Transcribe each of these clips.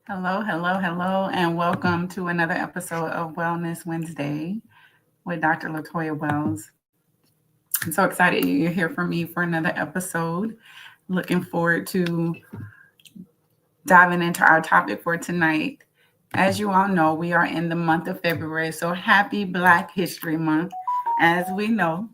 Hello, hello, hello, and welcome to another episode of Wellness Wednesday with Dr. Latoya Wells. I'm so excited you're here for me for another episode. Looking forward to diving into our topic for tonight. As you all know, we are in the month of February, so happy Black History Month. As we know,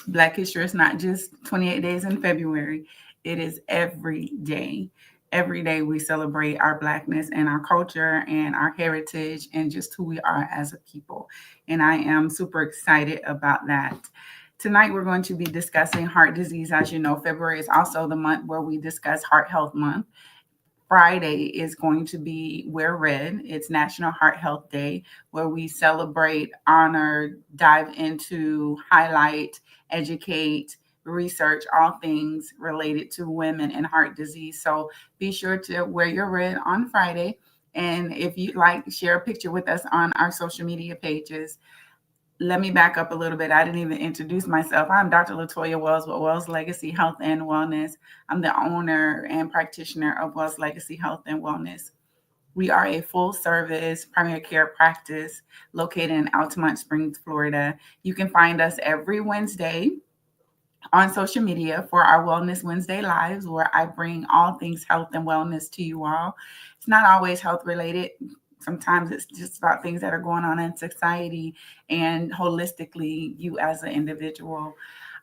Black history is not just 28 days in February, it is every day. Every day we celebrate our Blackness and our culture and our heritage and just who we are as a people. And I am super excited about that. Tonight we're going to be discussing heart disease. As you know, February is also the month where we discuss Heart Health Month. Friday is going to be Wear Red. It's National Heart Health Day, where we celebrate, honor, dive into, highlight, educate, research all things related to women and heart disease. So be sure to wear your red on Friday. And if you'd like, share a picture with us on our social media pages. Let me back up a little bit. I didn't even introduce myself. I'm Dr. Latoya Wells with Wells Legacy Health and Wellness. I'm the owner and practitioner of Wells Legacy Health and Wellness. We are a full service primary care practice located in Altamont Springs, Florida. You can find us every Wednesday on social media for our Wellness Wednesday lives, where I bring all things health and wellness to you all. It's not always health related. Sometimes it's just about things that are going on in society and holistically, you as an individual.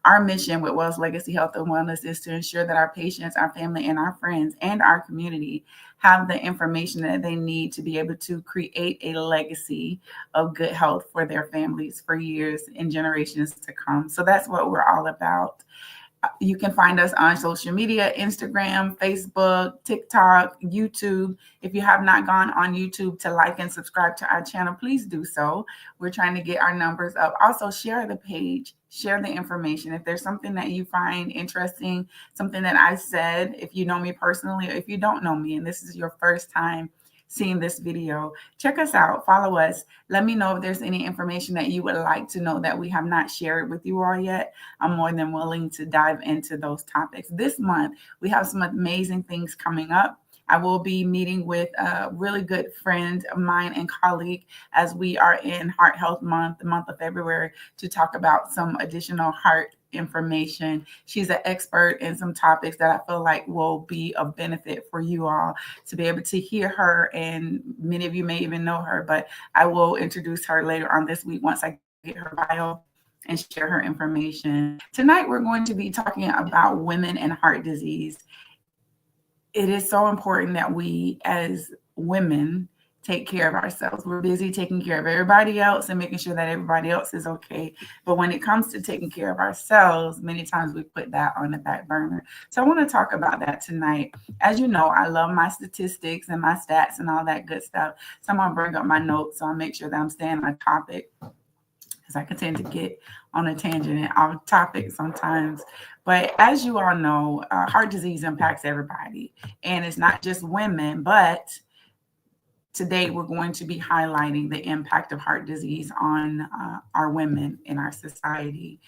Our mission with Wells Legacy Health and Wellness is to ensure that our patients, our family, and our friends and our community have the information that they need to be able to create a legacy of good health for their families for years and generations to come. So that's what we're all about. You can find us on social media: Instagram, Facebook, TikTok, YouTube. If you have not gone on YouTube to like and subscribe to our channel, please do so. We're trying to get our numbers up. Also, share the page, share the information. If there's something that you find interesting, something that I said, if you know me personally, or if you don't know me and this is your first time seeing this video, check us out, follow us. Let me know if there's any information that you would like to know that we have not shared with you all yet. I'm more than willing to dive into those topics. This month, we have some amazing things coming up. I will be meeting with a really good friend of mine and colleague as we are in Heart Health Month, the month of February, to talk about some additional heart information. She's an expert in some topics that I feel like will be of benefit for you all to be able to hear her. And many of you may even know her, but I will introduce her later on this week once I get her bio and share her information. Tonight, we're going to be talking about women and heart disease. It is so important that we as women take care of ourselves. We're busy taking care of everybody else and making sure that everybody else is okay. But when it comes to taking care of ourselves, many times we put that on the back burner. So I want to talk about that tonight. As you know, I love my statistics and my stats and all that good stuff. So I'm going to bring up my notes so I'll make sure that I'm staying on topic, because I can tend to get on a tangent and off topic sometimes. But as you all know, heart disease impacts everybody. And it's not just women, but today we're going to be highlighting the impact of heart disease on our women in our society.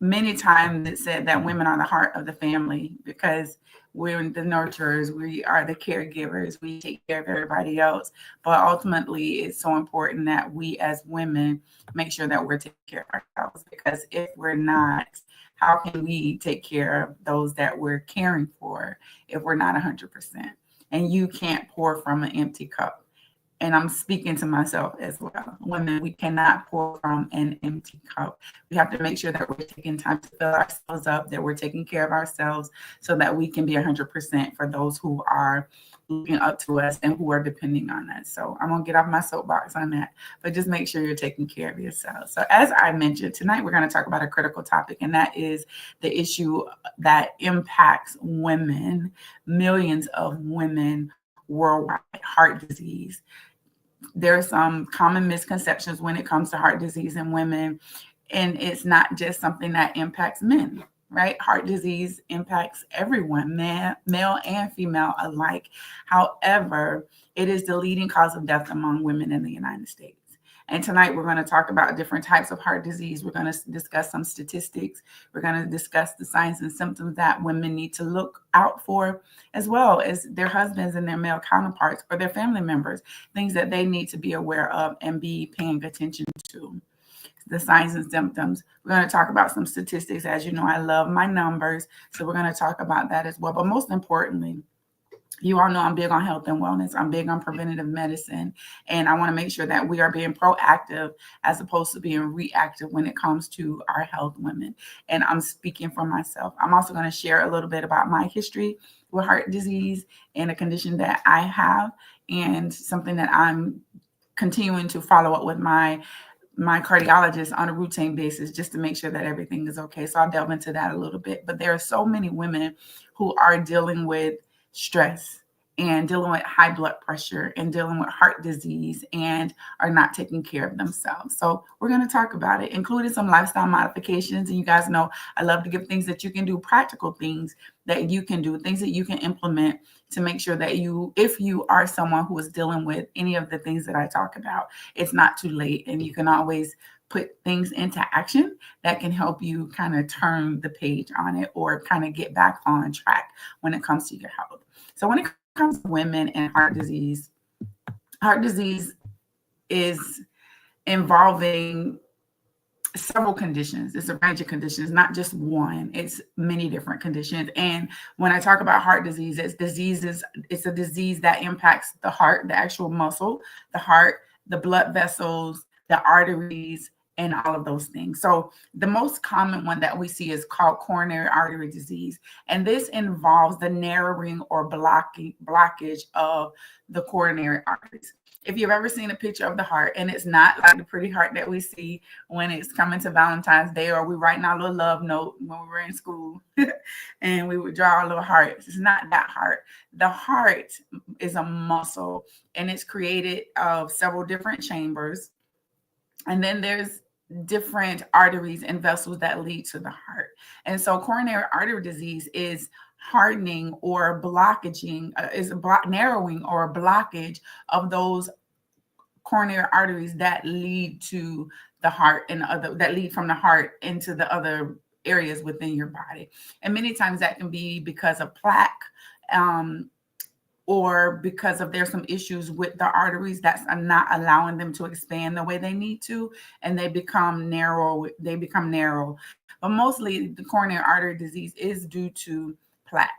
Many times it's said that women are the heart of the family because we're the nurturers, we are the caregivers, we take care of everybody else. But ultimately, it's so important that we as women make sure that we're taking care of ourselves, because if we're not, how can we take care of those that we're caring for if we're not 100%? And you can't pour from an empty cup. And I'm speaking to myself as well. Women, we cannot pour from an empty cup. We have to make sure that we're taking time to fill ourselves up, that we're taking care of ourselves so that we can be 100% for those who are looking up to us and who are depending on us. So I'm going to get off my soapbox on that, but just make sure you're taking care of yourself. So as I mentioned, tonight we're going to talk about a critical topic, and that is the issue that impacts women, millions of women worldwide: heart disease. There are some common misconceptions when it comes to heart disease in women, and it's not just something that impacts men, right? Heart disease impacts everyone, male and female alike. However, it is the leading cause of death among women in the United States. And tonight we're going to talk about different types of heart disease. We're going to discuss some statistics. We're going to discuss the signs and symptoms that women need to look out for, as well as their husbands and their male counterparts or their family members, things that they need to be aware of and be paying attention to. The signs and symptoms. We're going to talk about some statistics. As you know, I love my numbers, so we're going to talk about that as well. But most importantly, you all know I'm big on health and wellness. I'm big on preventative medicine. And I want to make sure that we are being proactive as opposed to being reactive when it comes to our health, women. And I'm speaking for myself. I'm also going to share a little bit about my history with heart disease and a condition that I have, and something that I'm continuing to follow up with my cardiologist on a routine basis, just to make sure that everything is okay. So I'll delve into that a little bit. But there are so many women who are dealing with stress and dealing with high blood pressure and dealing with heart disease and are not taking care of themselves. So we're going to talk about it, including some lifestyle modifications. And you guys know I love to give things that you can do, practical things that you can do, things that you can implement to make sure that if you are someone who is dealing with any of the things that I talk about, it's not too late, and you can always put things into action that can help you kind of turn the page on it or kind of get back on track when it comes to your health. So when it comes to women and heart disease is involving several conditions. It's a range of conditions, not just one. It's many different conditions. And when I talk about heart disease, it's a disease that impacts the heart, the actual muscle, the heart, the blood vessels, the arteries, and all of those things. So the most common one that we see is called coronary artery disease. And this involves the narrowing or blockage of the coronary arteries. If you've ever seen a picture of the heart, and it's not like the pretty heart that we see when it's coming to Valentine's Day, or we writing our little love note when we were in school and we would draw our little hearts. It's not that heart. The heart is a muscle, and it's created of several different chambers. And then there's different arteries and vessels that lead to the heart. And so coronary artery disease is hardening or narrowing or blockage of those coronary arteries that lead to the heart and that lead from the heart into the other areas within your body. And many times that can be because of plaque, or because there's some issues with the arteries that's not allowing them to expand the way they need to, and they become narrow. But mostly the coronary artery disease is due to plaque.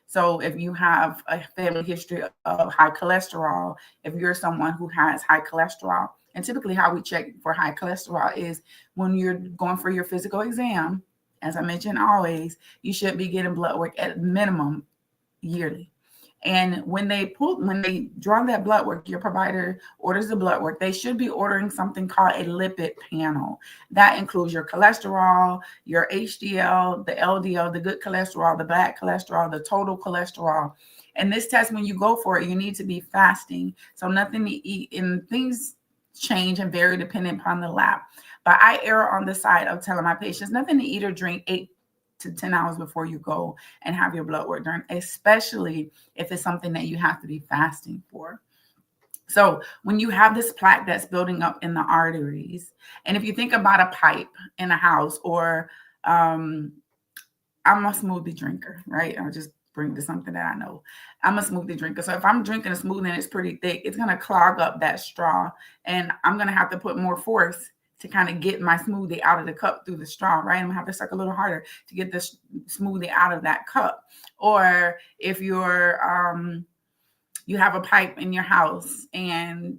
So if you have a family history of high cholesterol, if you're someone who has high cholesterol, and typically how we check for high cholesterol is when you're going for your physical exam, as I mentioned always, you should be getting blood work at minimum yearly. And when they draw that blood work, your provider orders the blood work, they should be ordering something called a lipid panel. That includes your cholesterol, your HDL, the LDL, the good cholesterol, the bad cholesterol, the total cholesterol. And this test, when you go for it, you need to be fasting. So nothing to eat, and things change and vary depending upon the lab. But I err on the side of telling my patients nothing to eat or drink 8 to 10 hours before you go and have your blood work done, especially if it's something that you have to be fasting for. So when you have this plaque that's building up in the arteries, and if you think about a pipe in a house, or I'm a smoothie drinker, right? I'll just bring to something that I know. I'm a smoothie drinker. So if I'm drinking a smoothie and it's pretty thick, it's going to clog up that straw, and I'm going to have to put more force to kind of get my smoothie out of the cup through the straw, right? I'm gonna have to suck a little harder to get this smoothie out of that cup. Or if you're, you have a pipe in your house and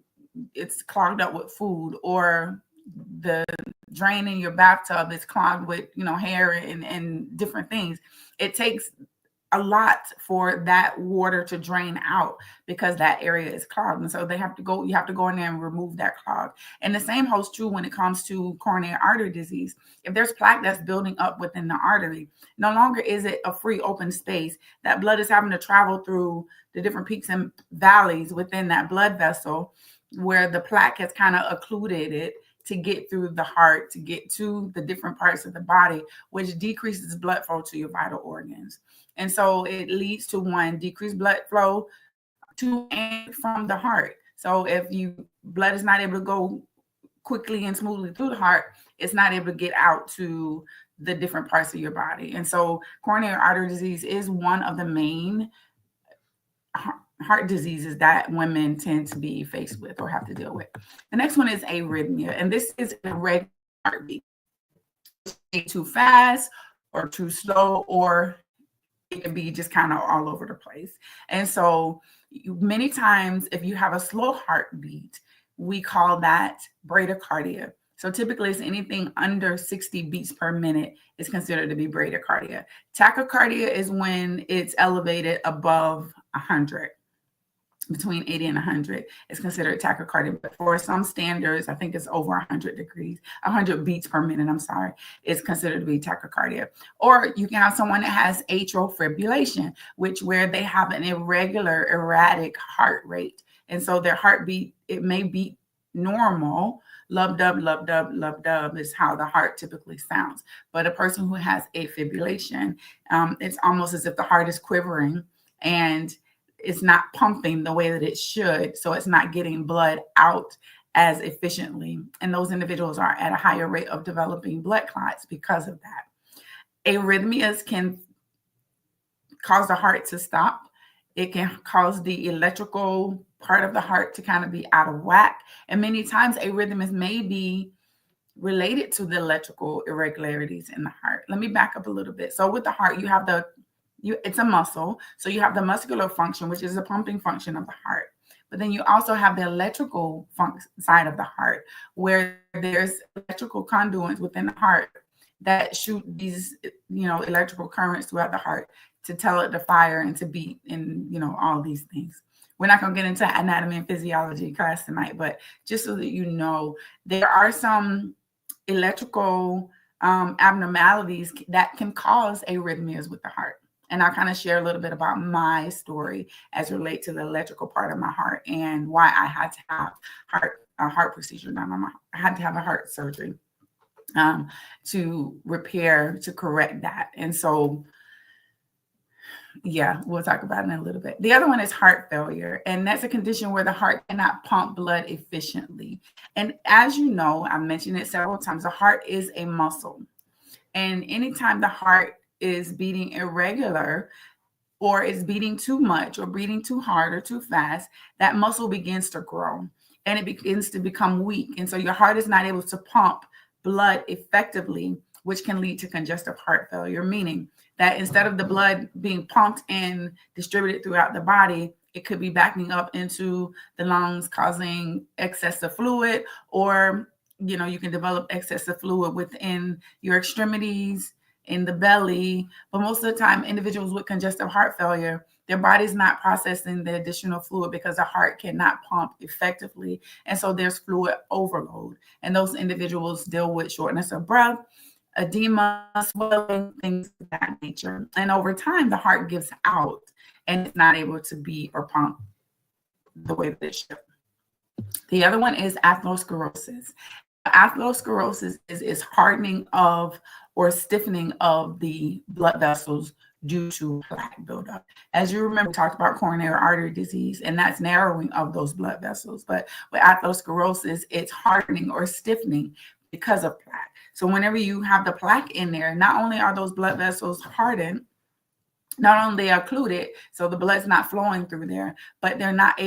it's clogged up with food, or the drain in your bathtub is clogged with, hair and different things. It takes a lot for that water to drain out because that area is clogged. And so you have to go in there and remove that clog. And the same holds true when it comes to coronary artery disease. If there's plaque that's building up within the artery, no longer is it a free open space. That blood is having to travel through the different peaks and valleys within that blood vessel where the plaque has kind of occluded it to get through the heart, to get to the different parts of the body, which decreases blood flow to your vital organs. And so it leads to decreased blood flow to and from the heart. So if blood is not able to go quickly and smoothly through the heart, it's not able to get out to the different parts of your body. And so coronary artery disease is one of the main heart diseases that women tend to be faced with or have to deal with. The next one is arrhythmia, and this is irregular heartbeat. Too fast or too slow, or it can be just kind of all over the place. And so many times if you have a slow heartbeat, we call that bradycardia. So typically it's anything under 60 beats per minute is considered to be bradycardia. Tachycardia is when it's elevated above 100. Between 80 and 100 is considered tachycardia. But for some standards, I think it's over 100 beats per minute, is considered to be tachycardia. Or you can have someone that has atrial fibrillation, where they have an irregular, erratic heart rate. And so their heartbeat, it may beat normal, lub dub, lub dub, lub dub is how the heart typically sounds. But a person who has afibrillation, it's almost as if the heart is quivering and it's not pumping the way that it should. So it's not getting blood out as efficiently. And those individuals are at a higher rate of developing blood clots because of that. Arrhythmias can cause the heart to stop. It can cause the electrical part of the heart to kind of be out of whack. And many times arrhythmias may be related to the electrical irregularities in the heart. Let me back up a little bit. So with the heart, you have it's a muscle. So you have the muscular function, which is the pumping function of the heart. But then you also have the electrical side of the heart, where there's electrical conduits within the heart that shoot these, electrical currents throughout the heart to tell it to fire and to beat and, all these things. We're not going to get into anatomy and physiology class tonight, but just so that you know, there are some electrical abnormalities that can cause arrhythmias with the heart. And I'll kind of share a little bit about my story as it relates to the electrical part of my heart and why I had to have a heart procedure done. I had to have a heart surgery to correct that. And so, yeah, we'll talk about it in a little bit. The other one is heart failure. And that's a condition where the heart cannot pump blood efficiently. And as you know, I mentioned it several times, the heart is a muscle. And anytime the heart is beating irregular, or is beating too much, or beating too hard or too fast, that muscle begins to grow and it begins to become weak. And so your heart is not able to pump blood effectively, which can lead to congestive heart failure, meaning that instead of the blood being pumped and distributed throughout the body, it could be backing up into the lungs, causing excessive fluid, or, you can develop excessive fluid within your extremities, in the belly. But most of the time, individuals with congestive heart failure, their body's not processing the additional fluid because the heart cannot pump effectively. And so there's fluid overload. And those individuals deal with shortness of breath, edema, swelling, things of that nature. And over time, the heart gives out and it's not able to beat or pump the way that it should. The other one is atherosclerosis. Atherosclerosis is hardening of or stiffening of the blood vessels due to plaque buildup. As you remember, we talked about coronary artery disease, and that's narrowing of those blood vessels. But with atherosclerosis, it's hardening or stiffening because of plaque. So whenever you have the plaque in there, not only are those blood vessels hardened, not only are occluded, so the blood's not flowing through there, but they're not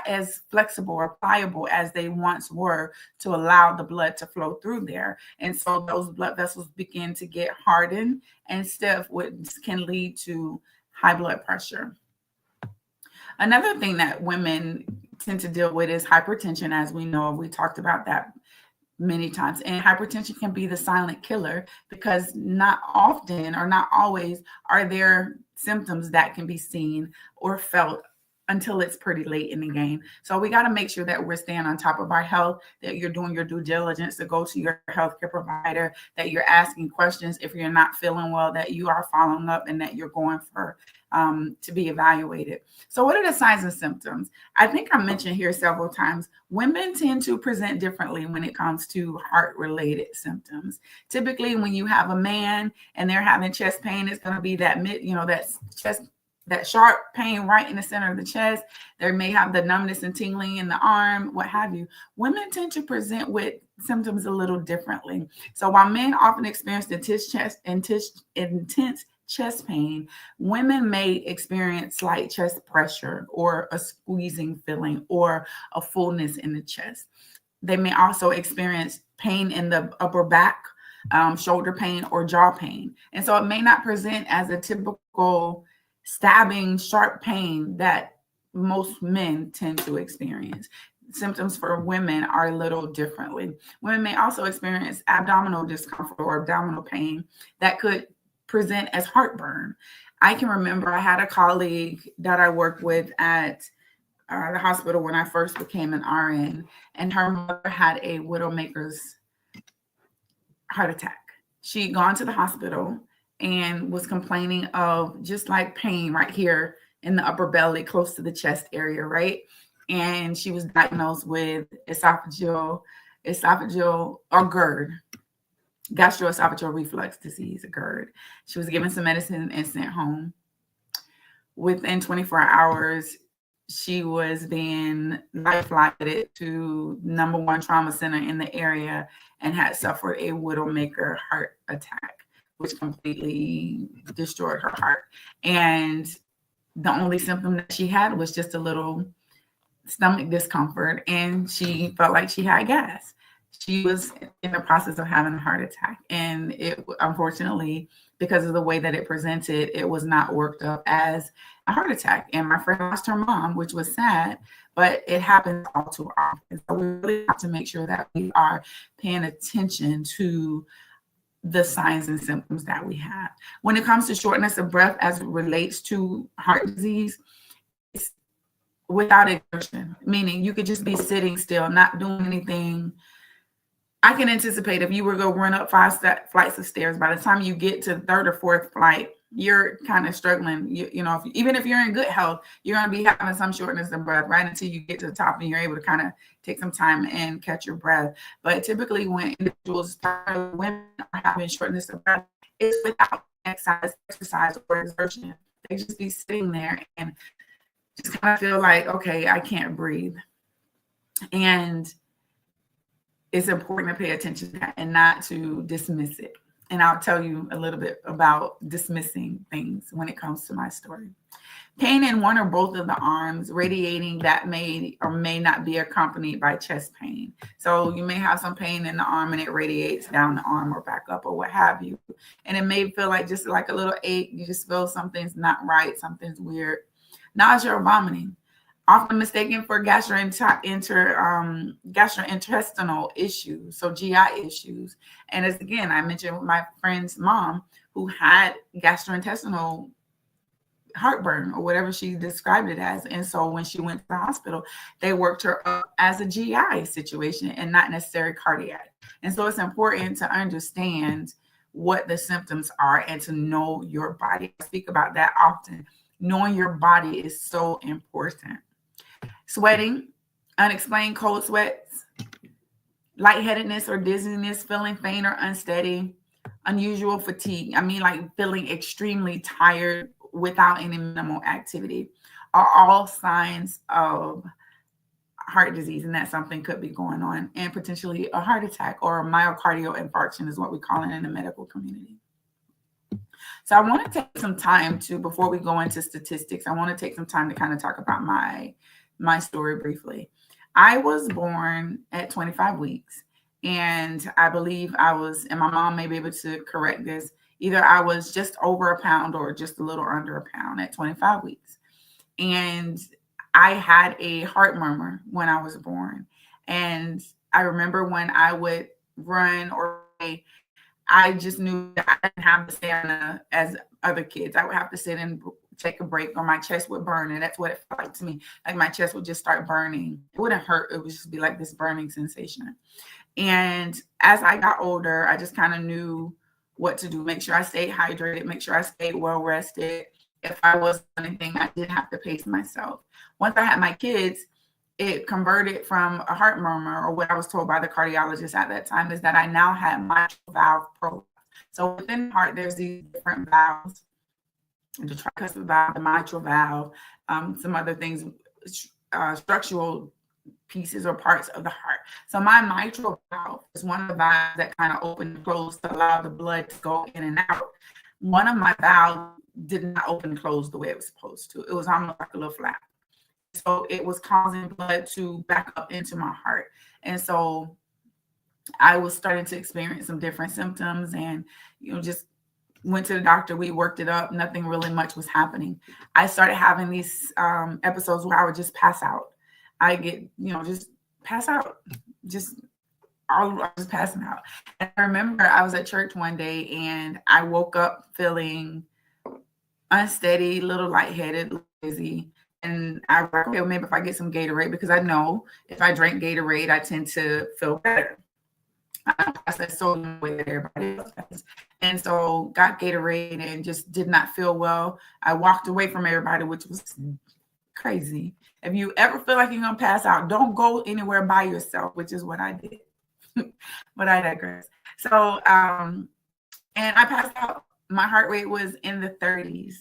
as flexible or pliable as they once were to allow the blood to flow through there. And so those blood vessels begin to get hardened and stiff, which can lead to high blood pressure. Another thing that women tend to deal with is hypertension. As we know, we talked about that many times. And hypertension can be the silent killer because not often or not always are there symptoms that can be seen or felt until it's pretty late in the game. So we got to make sure that we're staying on top of our health, that you're doing your due diligence to go to your healthcare provider, that you're asking questions if you're not feeling well, that you are following up, and that you're going for to be evaluated. So what are the signs and symptoms? I think I mentioned here several times, women tend to present differently when it comes to heart-related symptoms. Typically, when you have a man and they're having chest pain, it's going to be that chest that sharp pain right in the center of the chest. They may have the numbness and tingling in the arm, what have you. Women tend to present with symptoms a little differently. So while men often experience intense chest pain, women may experience slight chest pressure or a squeezing feeling or a fullness in the chest. They may also experience pain in the upper back, shoulder pain, or jaw pain. And so it may not present as a typical stabbing, sharp pain that most men tend to experience. Symptoms for women are a little differently. Women may also experience abdominal discomfort or abdominal pain that could present as heartburn. I can remember I had a colleague that I worked with at the hospital when I first became an RN, and her mother had a widowmaker's heart attack. She'd gone to the hospital and was complaining of just like pain right here in the upper belly, close to the chest area, right? And she was diagnosed with esophageal or GERD, gastroesophageal reflux disease, GERD. She was given some medicine and sent home. Within 24 hours, she was being life flighted to #1 trauma center in the area and had suffered a widowmaker heart attack, which completely destroyed her heart. And the only symptom that she had was just a little stomach discomfort, and she felt like she had gas. She was in the process of having a heart attack, and it, unfortunately, because of the way that it presented, it was not worked up as a heart attack. And my friend lost her mom, which was sad, but it happens all too often. So we really have to make sure that we are paying attention to the signs and symptoms that we have. When it comes to shortness of breath as it relates to heart disease, it's without exertion, meaning you could just be sitting still, not doing anything. I can anticipate if you were going to run up 5 flights of stairs, by the time you get to the 3rd or 4th flight, you're kind of struggling. You know, even if you're in good health, you're going to be having some shortness of breath right until you get to the top and you're able to kind of take some time and catch your breath. But typically when individuals, women, are having shortness of breath, it's without exercise or exertion. They just be sitting there and just kind of feel like, okay, I can't breathe. And it's important to pay attention to that and not to dismiss it. And I'll tell you a little bit about dismissing things when it comes to my story. Pain in one or both of the arms, radiating that may or may not be accompanied by chest pain. So you may have some pain in the arm and it radiates down the arm or back up or what have you. And it may feel like just like a little ache. You just feel something's not right, something's weird. Nausea or vomiting, often mistaken for gastrointestinal issues, so GI issues. And as again, I mentioned with my friend's mom who had gastrointestinal heartburn or whatever she described it as. And so when she went to the hospital, they worked her up as a GI situation and not necessarily cardiac. And so it's important to understand what the symptoms are and to know your body. I speak about that often. Knowing your body is so important. Sweating, unexplained cold sweats, lightheadedness or dizziness, feeling faint or unsteady, unusual fatigue. I mean, like feeling extremely tired without any minimal activity are all signs of heart disease, and that something could be going on, and potentially a heart attack or a myocardial infarction is what we call it in the medical community. So I want to take some time to, before we go into statistics, I want to take some time to kind of talk about my story briefly. I was born at 25 weeks, and I believe I was, and my mom may be able to correct this, either I was just over a pound or just a little under a pound at 25 weeks. And I had a heart murmur when I was born. And I remember when I would run or I just knew that I didn't have the stamina as other kids. I would have to sit and take a break or my chest would burn. And that's what it felt like to me. Like my chest would just start burning. It wouldn't hurt. It would just be like this burning sensation. And as I got older, I just kind of knew what to do. Make sure I stayed hydrated, make sure I stayed well rested. If I was anything, I did have to pace myself. Once I had my kids, it converted from a heart murmur, or what I was told by the cardiologist at that time, is that I now had mitral valve prolapse. So within the heart, there's these different valves. the tricuspid valve, the mitral valve, some other things, structural pieces or parts of the heart. So my mitral valve is one of the valves that kind of open and close to allow the blood to go in and out. One of my valves did not open and close the way it was supposed to. It was almost like a little flap. So it was causing blood to back up into my heart. And so I was starting to experience some different symptoms, and, just went to the doctor. We worked it up. Nothing really much was happening. I started having these episodes where I would just pass out. I get, just pass out, just I was just passing out. And I remember I was at church one day and I woke up feeling unsteady, little lightheaded, lazy. And I was like, okay, well, maybe if I get some Gatorade, because I know if I drink Gatorade, I tend to feel better. I said so with everybody else. And so got Gatorade and just did not feel well. I walked away from everybody, which was crazy. If you ever feel like you're gonna pass out, don't go anywhere by yourself, which is what I did. But I digress. So and I passed out. My heart rate was in the 30s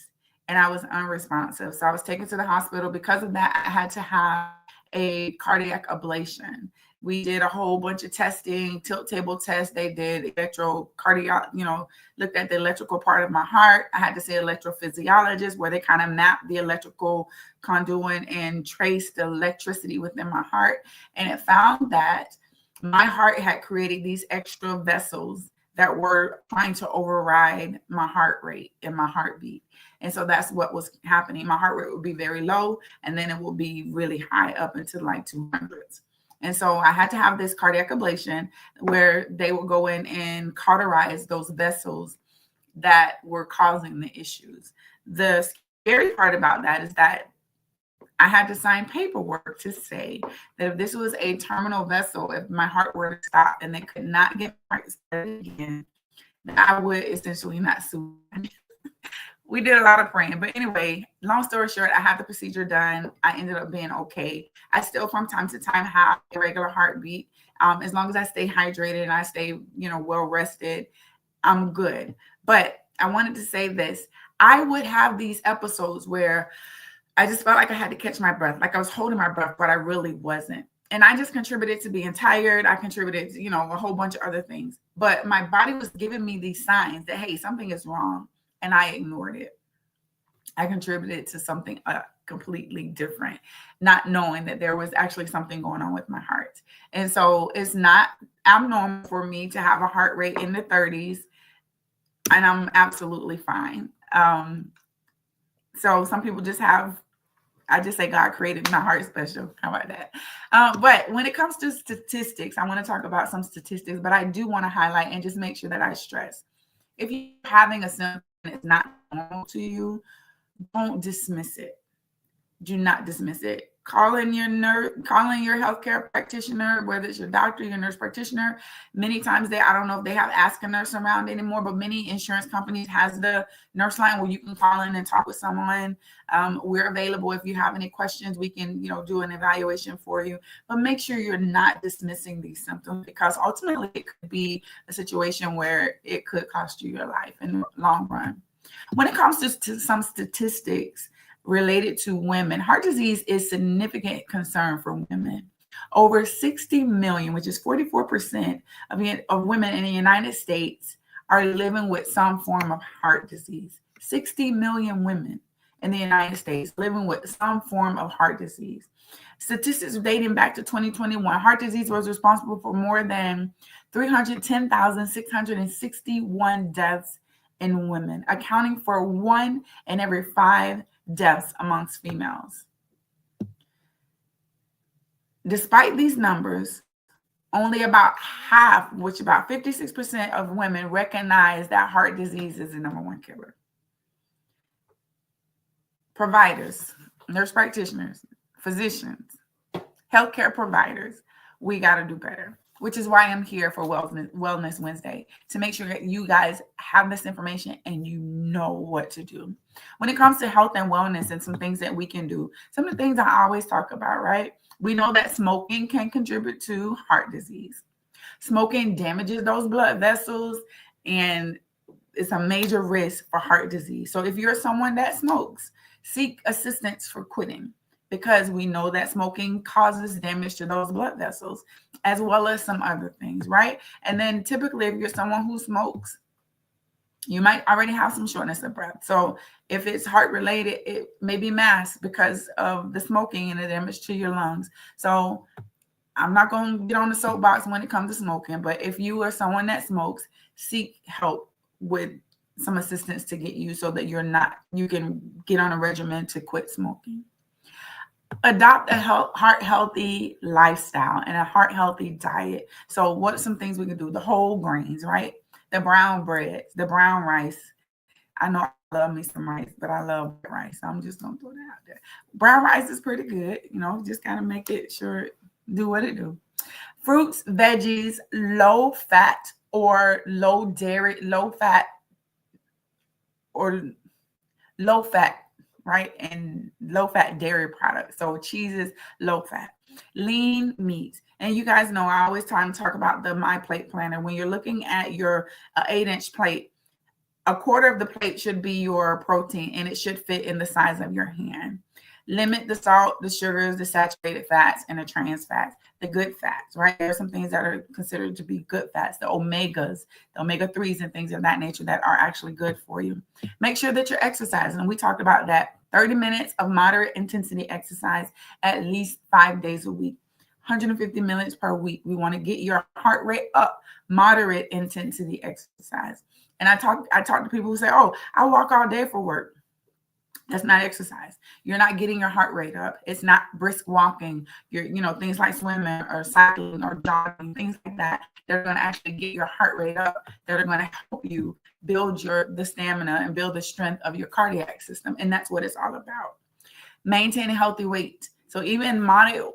and I was unresponsive. So I was taken to the hospital. Because of that, I had to have a cardiac ablation. We did a whole bunch of testing, tilt table tests. They did electrocardiography, looked at the electrical part of my heart. I had to see electrophysiologist where they kind of mapped the electrical conduit and traced the electricity within my heart. And it found that my heart had created these extra vessels that were trying to override my heart rate and my heartbeat. And so that's what was happening. My heart rate would be very low, and then it will be really high up into like 200s. And so I had to have this cardiac ablation where they would go in and cauterize those vessels that were causing the issues. The scary part about that is that I had to sign paperwork to say that if this was a terminal vessel, if my heart were to stop and they could not get my heart started again, that I would essentially not sue. We did a lot of praying. But anyway, long story short, I had the procedure done. I ended up being okay. I still from time to time have a regular heartbeat. As long as I stay hydrated and I stay, well rested, I'm good. But I wanted to say this. I would have these episodes where I just felt like I had to catch my breath, like I was holding my breath, but I really wasn't. And I just contributed to being tired. I contributed, a whole bunch of other things. But my body was giving me these signs that, hey, something is wrong. And I ignored it. I contributed to something completely different, not knowing that there was actually something going on with my heart. And so it's not abnormal for me to have a heart rate in the 30s, and I'm absolutely fine. So some people just I just say God created my heart special. How about that? But when it comes to statistics, I want to talk about some statistics, but I do want to highlight and just make sure that I stress. If you're having a symptom and it's not normal to you, don't dismiss it. Do not dismiss it. Call in your healthcare practitioner, whether it's your doctor, your nurse practitioner. Many times I don't know if they have Ask a Nurse around anymore, but many insurance companies has the nurse line where you can call in and talk with someone. We're available if you have any questions. We can, do an evaluation for you. But make sure you're not dismissing these symptoms, because ultimately it could be a situation where it could cost you your life in the long run. When it comes to some statistics related to women, heart disease is a significant concern for women. Over 60 million, which is 44% of women in the United States, are living with some form of heart disease. 60 million women in the United States living with some form of heart disease. Statistics dating back to 2021, heart disease was responsible for more than 310,661 deaths in women, accounting for 1 in every 5 deaths amongst females. Despite these numbers, only about half, which about 56% of women recognize that heart disease is the number one killer. Providers, nurse practitioners, physicians, healthcare providers, we got to do better, which is why I'm here for Wellness Wednesday, to make sure that you guys have this information and you know what to do. When it comes to health and wellness and some things that we can do, some of the things I always talk about, right? We know that smoking can contribute to heart disease. Smoking damages those blood vessels, and it's a major risk for heart disease. So if you're someone that smokes, seek assistance for quitting, because we know that smoking causes damage to those blood vessels, as well as some other things, right? And then typically, if you're someone who smokes, you might already have some shortness of breath. So if it's heart related, it may be masked because of the smoking and the damage to your lungs. So I'm not going to get on the soapbox when it comes to smoking, but if you are someone that smokes, seek help with some assistance to get you so that you can get on a regimen to quit smoking. Adopt a heart healthy lifestyle and a heart healthy diet. So what are some things we can do? The whole grains, right? The brown breads, the brown rice. I know I love me some rice, but I love rice. So I'm just going to throw that out there. Brown rice is pretty good. Just kind of make it sure, do what it do. Fruits, veggies, low fat or low dairy, low fat, right? And low fat dairy products. So cheeses, low fat, lean meats. And you guys know I always try to talk about the My Plate Planner. When you're looking at your 8-inch plate, a quarter of the plate should be your protein, and it should fit in the size of your hand. Limit the salt, the sugars, the saturated fats, and the trans fats, the good fats, right? There are some things that are considered to be good fats, the omegas, the omega-3s, and things of that nature that are actually good for you. Make sure that you're exercising. And we talked about that. 30 minutes of moderate intensity exercise at least 5 days a week. 150 minutes per week. We want to get your heart rate up, moderate intensity exercise. And I talk to people who say, oh, I walk all day for work. That's not exercise. You're not getting your heart rate up. It's not brisk walking. Things like swimming or cycling or jogging, things like that. They're going to actually get your heart rate up. They're going to help you build the stamina and build the strength of your cardiac system. And that's what it's all about. Maintain a healthy weight. So even moderate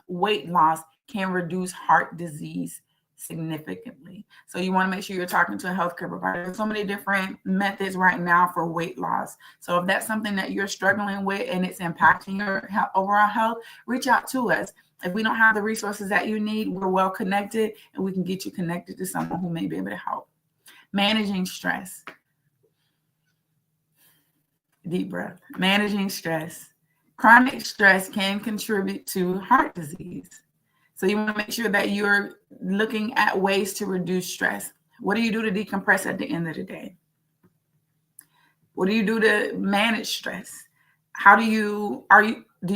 weight loss can reduce heart disease significantly. So you want to make sure you're talking to a healthcare provider. There's so many different methods right now for weight loss. So if that's something that you're struggling with and it's impacting your overall health, reach out to us. If we don't have the resources that you need, we're well connected and we can get you connected to someone who may be able to help. Managing stress. Deep breath. Managing stress. Chronic stress can contribute to heart disease. So you want to make sure that you're looking at ways to reduce stress. What do you do to decompress at the end of the day? What do you do to manage stress? Do you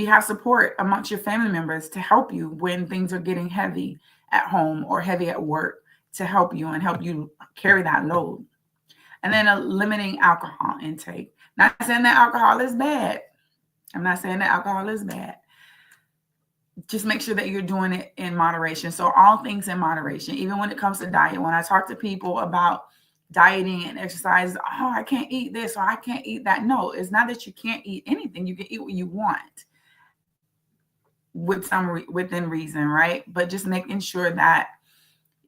have support amongst your family members to help you when things are getting heavy at home or heavy at work, to help you carry that load? And then limiting alcohol intake. Not saying that alcohol is bad. I'm not saying that alcohol is bad. Just make sure that you're doing it in moderation. So all things in moderation, even when it comes to diet. When I talk to people about dieting and exercise, oh, I can't eat this or I can't eat that. No, it's not that you can't eat anything. You can eat what you want within reason, right? But just making sure that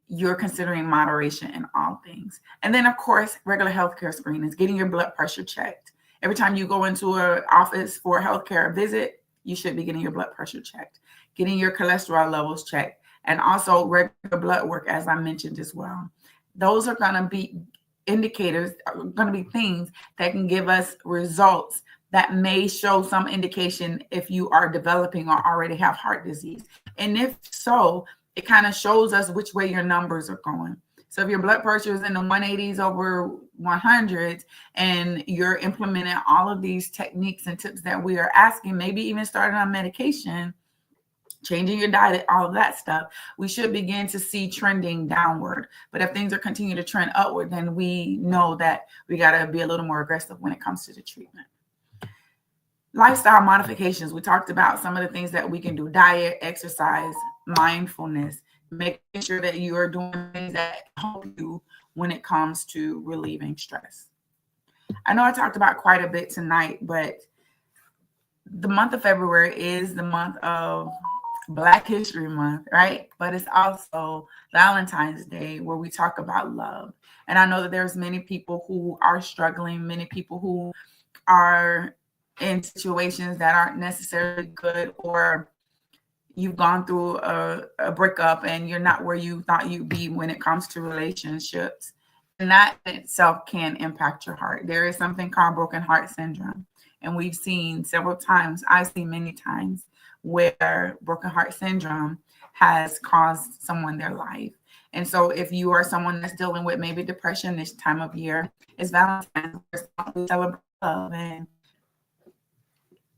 you're considering moderation in all things. And then, of course, regular healthcare screenings, getting your blood pressure checked. Every time you go into an office for a healthcare visit, you should be getting your blood pressure checked, getting your cholesterol levels checked, and also regular blood work, as I mentioned as well. Those are going to be indicators, are going to be things that can give us results that may show some indication if you are developing or already have heart disease. And if so, it kind of shows us which way your numbers are going. So if your blood pressure is in the 180s over 100s and you're implementing all of these techniques and tips that we are asking, maybe even starting on medication, changing your diet, all of that stuff, we should begin to see trending downward. But if things are continuing to trend upward, then we know that we got to be a little more aggressive when it comes to the treatment. Lifestyle modifications. We talked about some of the things that we can do: diet, exercise, mindfulness, making sure that you are doing things that help you when it comes to relieving stress. I know I talked about quite a bit tonight, but the month of February is the month of Black History Month, right? But it's also Valentine's Day, where we talk about love. And I know that there's many people who are struggling, many people who are in situations that aren't necessarily good, or you've gone through a breakup and you're not where you thought you'd be when it comes to relationships. And that in itself can impact your heart. There is something called broken heart syndrome. And we've seen several times, I've seen many times, where broken heart syndrome has caused someone their life. And so if you are someone that's dealing with maybe depression this time of year, it's Valentine's, we celebrate love, and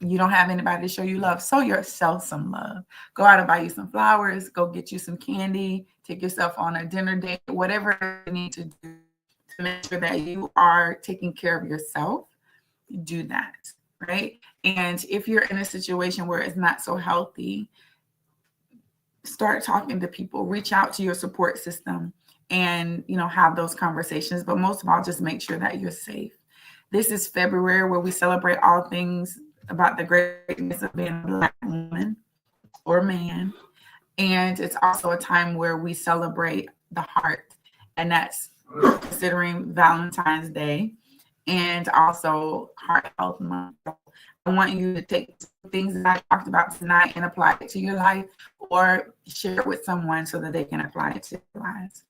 you don't have anybody to show you love, show yourself some love. Go out and buy you some flowers, go get you some candy, take yourself on a dinner date, whatever you need to do to make sure that you are taking care of yourself. Do that, right? And if you're in a situation where it's not so healthy, start talking to people, reach out to your support system, and have those conversations. But most of all, just make sure that you're safe. This is February, where we celebrate all things about the greatness of being a Black woman or man. And it's also a time where we celebrate the heart, and that's considering Valentine's Day and also Heart Health Month. I want you to take things that I talked about tonight and apply it to your life, or share it with someone so that they can apply it to their lives.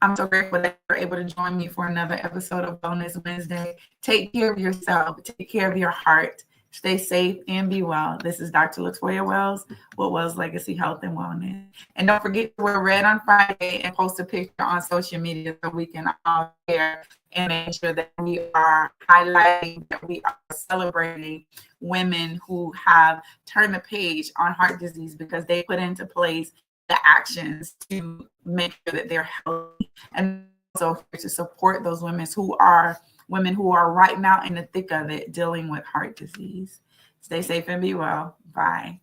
I'm so grateful that you're able to join me for another episode of Wellness Wednesday. Take care of yourself. Take care of your heart. Stay safe and be well. This is Dr. Latoya Wells with Wells Legacy Health and Wellness. And don't forget to wear red on Friday and post a picture on social media so we can all share and make sure that we are highlighting, that we are celebrating women who have turned the page on heart disease because they put into place the actions to make sure that they're healthy, and also to support those women who are right now in the thick of it dealing with heart disease. Stay safe and be well. Bye.